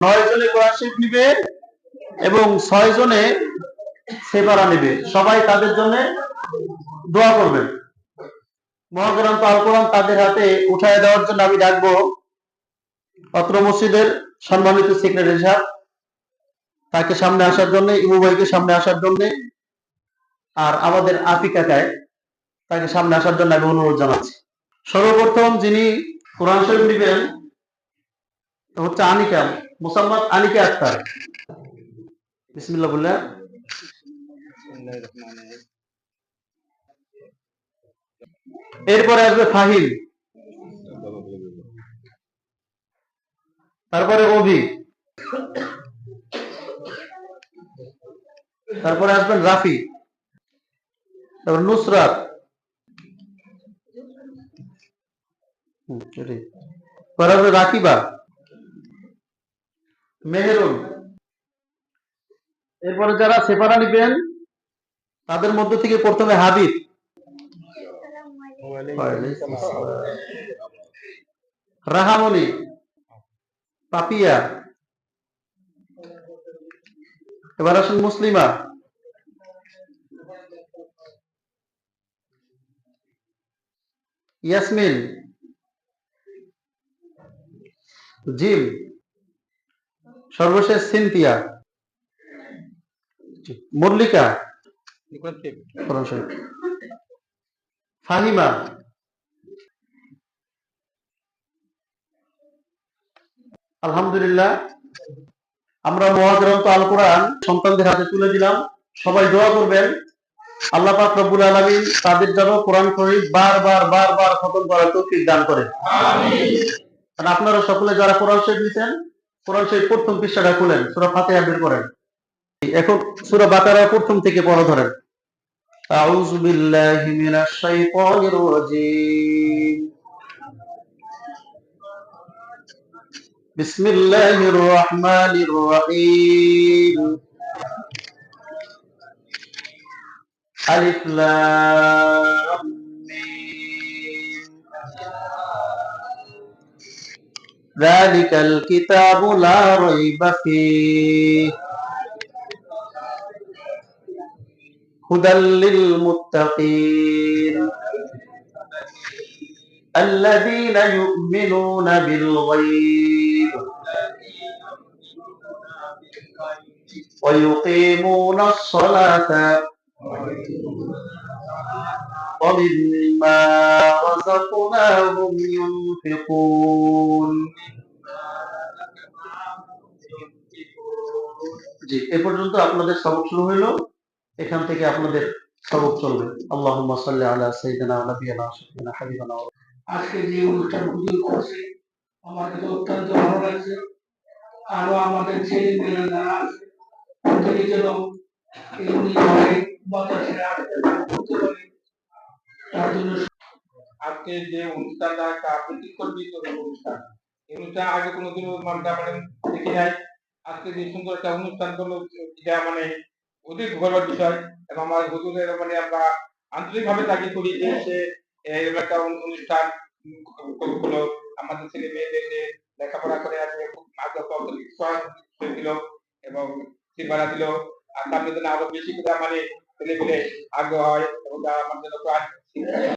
9 জনে কোরআন শরীফ নিবে এবং 6 জনে সেপারা নিবে। সবাই তাদের জন্য দোয়া করবেন। মহাগ্রন্থ আল কোরআন তাদের হাতে উঠায় দেওয়ার জন্য আমি ডাকবো অত্র মসজিদের সম্মানিত সেক্রেটারি সাহেব, তাকে সামনে আসার জন্য, ইমু ভাইকে সামনে আসার জন্য, আর আমাদের আফিকা কায় তাকে সামনে আসার জন্য আমি অনুরোধ জানাচ্ছি। সর্বপ্রথম যিনি কোরআন শরীফ নিবেন হচ্ছে আনিকা, মোসাম্মদ আনিকা আক্তার। বিসমিল্লাহ বললেন। এরপরে আসবে ফাহিম, তারপরে অভি, তারপরে আসবেন রাফি, তারপর নুসরাত, পরে আসবে রাকিবা, মেহেরুন। এরপরে যারা সেপারা নিবেন তাদের মধ্য থেকে প্রথমে হাবিব, রাহামনি, পাপিয়া, এবার আসেন মুসলিমা, ইয়াসমিন, জিম, সর্বশেষ সিনথিয়া, মল্লিকা, ফাহিমা। আলহামদুলিল্লাহ, আমরা মহাগ্রন্থ আল কোরআন সন্তানদের হাতে তুলে দিলাম। সবাই দোয়া করবেন আল্লাহ পাক রব্বুল আলামিন তাদের যেন কোরআন শরীফ বারবার খতম করার তৌফিক দান করেন। আমিন। আপনারা সকলে যারা কোরআন শরীফ নিছেন, কোরআন শরীফ প্রথম পৃষ্ঠাটা খুলেন, সূরা ফাতিহা বের করেন। এখন সূরা বাকারার প্রথম থেকে পড়া ধরেন। আউযু বিল্লাহি মিনাশ শাইতানির রাজীম। বিসমিল্লাহির রহমানির রহিম। আলিফ লাম মিম। যালিকাল কিতাবু লা রাইবা ফীহ হুদাল লিল মুত্তাকিন আল্লাযীনা ইউমিনুনা বিল গায়ব ওয়া ইউকিমুনাস সালাতা ওয়া মিম্মা রাযাকনাহুম ইউনফিকুন। জি, এ পর্যন্ত আপনাদের সবক শুরু হলো। এখান থেকে আপনাদের সবক চলবে। আল্লাহুম্মা সাল্লি আলা সাইয়্যিদিনা ওয়া নাবিয়িনা শাফিনা হাবিবানা। আজকে যে অনুষ্ঠান হুজুর করছে আমার কাছে অত্যন্ত ভালো লাগছে। আরো আমাদের ছেলে মেয়েরা যারা আছে প্রত্যেকে যেন এমনি ভাবে বাতাসে করতে পারে, তার জন্য আজকে যে অনুষ্ঠানটা একটা প্রতিকূল অনুষ্ঠান, এই অনুষ্ঠান আগে কোনোদিনও মানে দেখি নাই। আজকে যে সুন্দর একটা অনুষ্ঠান করলো, এটা মানে অধিক গর্বের বিষয়। এবং আমার হুজুরের মানে আমরা আন্তরিকভাবে তাকে করি যে সে একটা অনুষ্ঠান হলো আমাদের ছেলে মেয়েদের যে লেখাপড়া করে আছে খুব আগ্রহ দিল এবং সিলভারা দিল। আর তার জন্য আরো বেশি করে মানে ছেলে মেয়ে আগ্রহ হয় এবং আমাদের